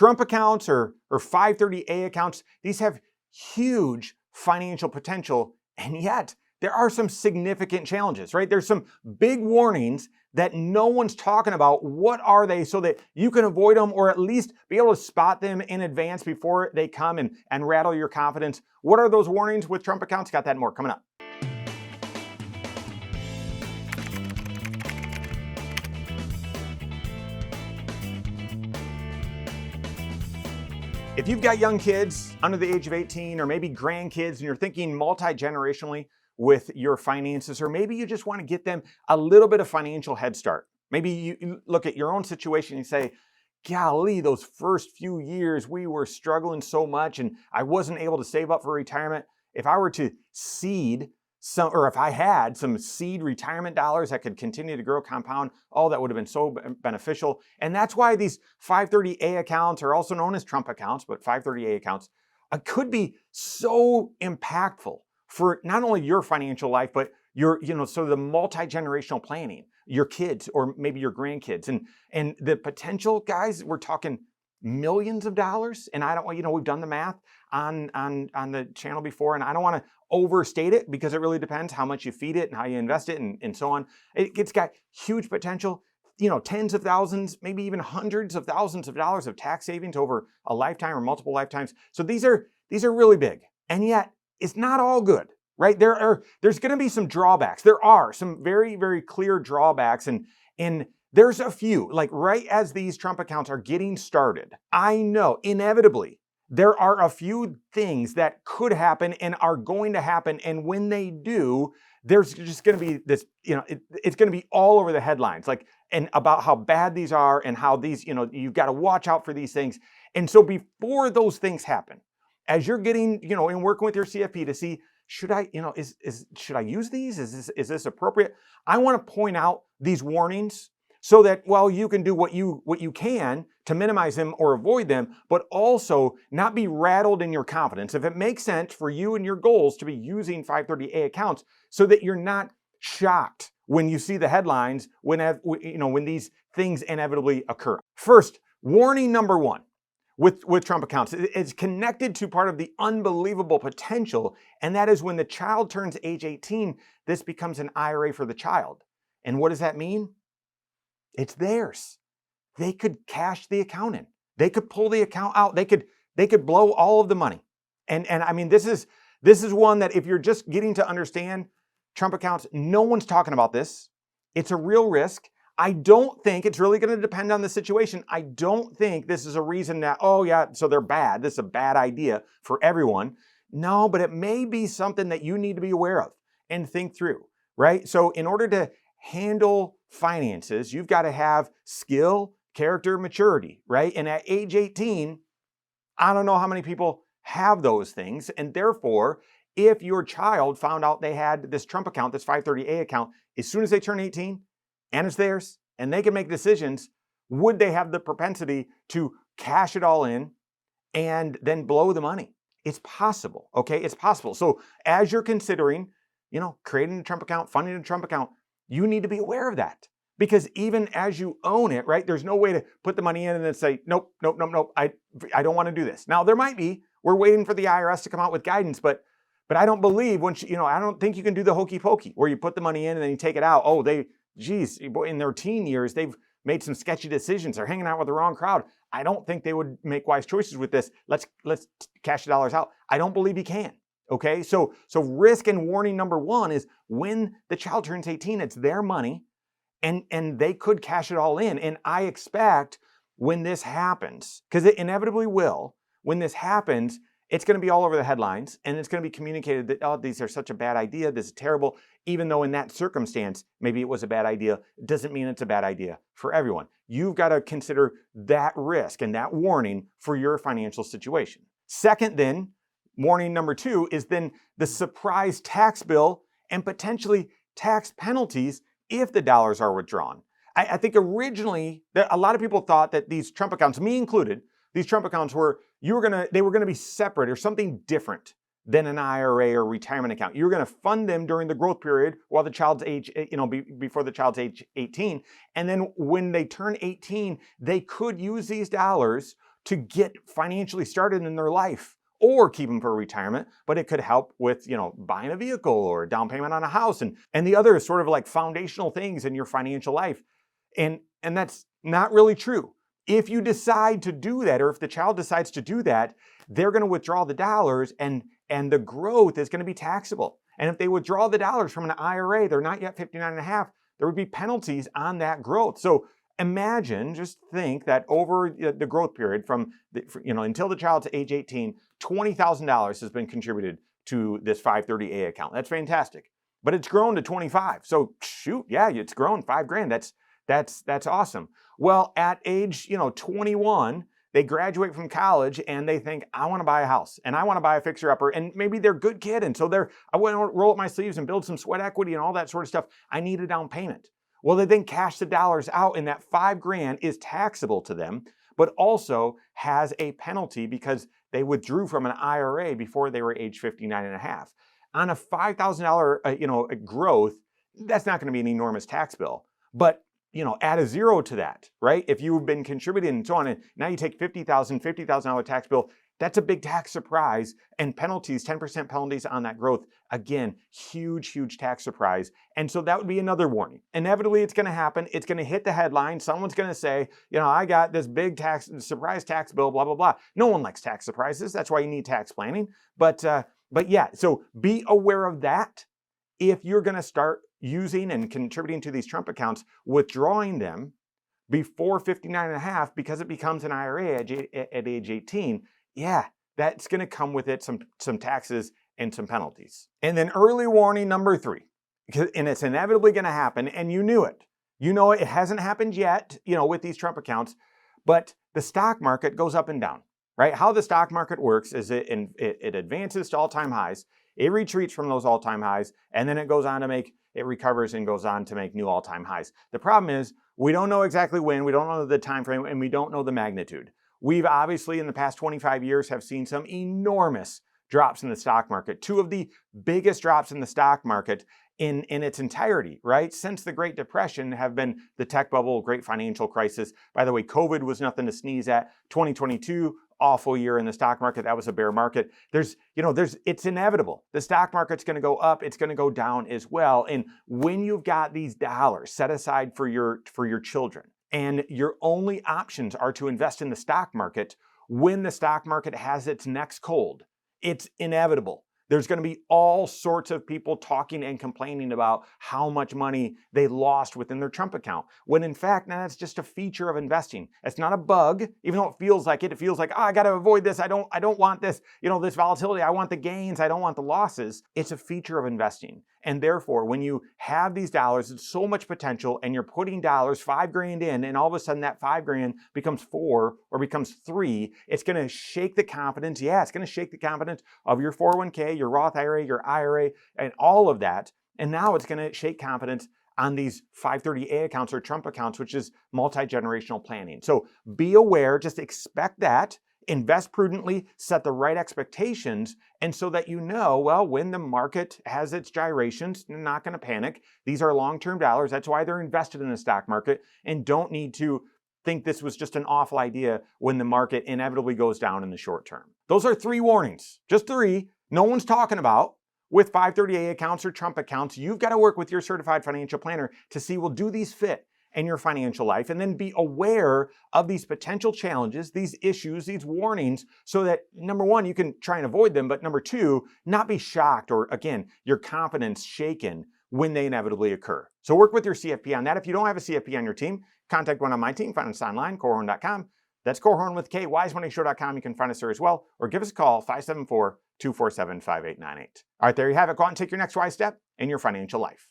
Trump accounts or 530A accounts, these have huge financial potential, and yet there are some significant challenges, right? There's some big warnings that no one's talking about. What are they so that you can avoid them or at least be able to spot them in advance before they come and rattle your confidence? What are those warnings with Trump accounts? Got that and more coming up. If you've got young kids under the age of 18 or maybe grandkids and you're thinking multi-generationally with your finances, or maybe you just want to get them a little bit of financial head start. Maybe you look at your own situation and say, golly, those first few years we were struggling so much and I wasn't able to save up for retirement. If I were to seed some, or if I had some seed retirement dollars that could continue to grow, compound, that would have been so beneficial. And that's why these 530A accounts are also known as Trump accounts, but 530A accounts could be so impactful for not only your financial life, but your, so the multi-generational planning, your kids or maybe your grandkids. And the potential, guys, we're talking millions of dollars. And I don't, we've done the math on the channel before, and I don't want to overstate it because it really depends how much you feed it and how you invest it and so on. It's got huge potential, tens of thousands, maybe even hundreds of thousands of dollars of tax savings over a lifetime or multiple lifetimes. So these are really big, and yet it's not all good, right? There's going to be some drawbacks. There are some very, very clear drawbacks, and there's a few, like right as these Trump accounts are getting started. I know inevitably there are a few things that could happen and are going to happen. And when they do, there's just going to be this, it's going to be all over the headlines, and about how bad these are and how these, you've got to watch out for these things. And so before those things happen, as you're getting, and working with your CFP to see, should I, should I use these? Is this appropriate? I want to point out these warnings so that, you can do what you can to minimize them or avoid them, but also not be rattled in your confidence. If it makes sense for you and your goals to be using 530A accounts so that you're not shocked when you see the headlines, when these things inevitably occur. First, warning number one with Trump accounts, it's connected to part of the unbelievable potential, and that is when the child turns age 18, this becomes an IRA for the child. And what does that mean? It's theirs. They could cash the account in. They could pull the account out. They could blow all of the money. And I mean, this is one that if you're just getting to understand Trump accounts, no one's talking about this. It's a real risk. I don't think it's really going to depend on the situation. I don't think this is a reason that, so they're bad. This is a bad idea for everyone. No, but it may be something that you need to be aware of and think through, right? So in order to handle finances, you've got to have skill, character, maturity, right? And at age 18, I don't know how many people have those things. And therefore, if your child found out they had this Trump account, this 530A account, as soon as they turn 18 and it's theirs and they can make decisions, would they have the propensity to cash it all in and then blow the money? It's possible, okay? It's possible. So as you're considering, creating a Trump account, funding a Trump account, you need to be aware of that, because even as you own it, right, there's no way to put the money in and then say, nope, I don't want to do this. Now, there might be. We're waiting for the IRS to come out with guidance, but I don't believe I don't think you can do the hokey pokey where you put the money in and then you take it out. In their teen years, they've made some sketchy decisions. They're hanging out with the wrong crowd. I don't think they would make wise choices with this. Let's cash the dollars out. I don't believe you can. Okay, so risk and warning number one is when the child turns 18, it's their money, and they could cash it all in. And I expect when this happens, because it inevitably will, when this happens, it's going to be all over the headlines, and it's going to be communicated that, these are such a bad idea, this is terrible, even though in that circumstance, maybe it was a bad idea. It doesn't mean it's a bad idea for everyone. You've got to consider that risk and that warning for your financial situation. Second, then, warning number two is then the surprise tax bill and potentially tax penalties if the dollars are withdrawn. I think originally a lot of people thought that these Trump accounts, me included, these Trump accounts they were going to be separate or something different than an IRA or retirement account. You're going to fund them during the growth period while the child's age, before the child's age 18. And then when they turn 18, they could use these dollars to get financially started in their life, or keep them for retirement, but it could help with, buying a vehicle or a down payment on a house and the other sort of like foundational things in your financial life. And that's not really true. If you decide to do that, or if the child decides to do that, they're going to withdraw the dollars and the growth is going to be taxable. And if they withdraw the dollars from an IRA, they're not yet 59 and a half, there would be penalties on that growth. So imagine, just think that over the growth period until the child's age 18, $20,000 has been contributed to this 530A account. That's fantastic. But it's grown to 25. So shoot, yeah, it's grown $5,000. That's awesome. Well, at age 21, they graduate from college and they think, I want to buy a house and I want to buy a fixer-upper, and maybe they're a good kid, and so I want to roll up my sleeves and build some sweat equity and all that sort of stuff. I need a down payment. Well, they then cash the dollars out, and that $5,000 is taxable to them, but also has a penalty because they withdrew from an IRA before they were age 59 and a half. On a $5,000 growth, that's not going to be an enormous tax bill, but add a zero to that, right? If you've been contributing and so on, and now you take $50,000 tax bill, that's a big tax surprise, and penalties, 10% penalties on that growth. Again, huge tax surprise. And so that would be another warning. Inevitably, it's going to happen. It's going to hit the headline. Someone's going to say, I got this big surprise tax bill, blah, blah, blah. No one likes tax surprises. That's why you need tax planning. But yeah, so be aware of that. If you're going to start using and contributing to these Trump accounts, withdrawing them before 59 and a half because it becomes an IRA at age 18, yeah, that's going to come with it some taxes and some penalties. And then early warning number 3, and it's inevitably going to happen, and you knew it. It hasn't happened yet, with these Trump accounts, but the stock market goes up and down, right? How the stock market works is it advances to all-time highs, it retreats from those all-time highs, and then it recovers and goes on to make new all-time highs. The problem is we don't know exactly when, we don't know the time frame, and we don't know the magnitude. We've obviously in the past 25 years have seen some enormous drops in the stock market. 2 of the biggest drops in the stock market in its entirety, right? Since the Great Depression have been the tech bubble, great financial crisis. By the way, COVID was nothing to sneeze at. 2022, awful year in the stock market. That was a bear market. It's inevitable. The stock market's going to go up. It's going to go down as well. And when you've got these dollars set aside for your children, and your only options are to invest in the stock market when the stock market has its next cold, it's inevitable. There's going to be all sorts of people talking and complaining about how much money they lost within their Trump account, when in fact, now that's just a feature of investing. It's not a bug, even though it feels like it. It feels like, I got to avoid this. I don't want this, this volatility. I want the gains. I don't want the losses. It's a feature of investing. And therefore, when you have these dollars, it's so much potential, and you're putting dollars, $5,000 in, and all of a sudden that $5,000 becomes 4 or becomes 3, it's going to shake the confidence. Yeah, it's going to shake the confidence of your 401k, your Roth IRA, your IRA, and all of that. And now it's going to shake confidence on these 530A accounts or Trump accounts, which is multi-generational planning. So be aware, just expect that. Invest prudently, set the right expectations, and so that when the market has its gyrations, you're not going to panic. These are long-term dollars. That's why they're invested in the stock market, and don't need to think this was just an awful idea when the market inevitably goes down in the short term. Those are 3 warnings, just 3. No one's talking about with 530A accounts or Trump accounts. You've got to work with your certified financial planner to see, do these fit in your financial life, and then be aware of these potential challenges, these issues, these warnings, so that number 1, you can try and avoid them, but number 2, not be shocked or, again, your confidence shaken when they inevitably occur. So work with your CFP on that. If you don't have a CFP on your team, contact one on my team. Find us online, Korhorn.com. That's Korhorn with K, wisemoneyshow.com. You can find us there as well, or give us a call, 574-247-5898. All right, there you have it. Go out and take your next wise step in your financial life.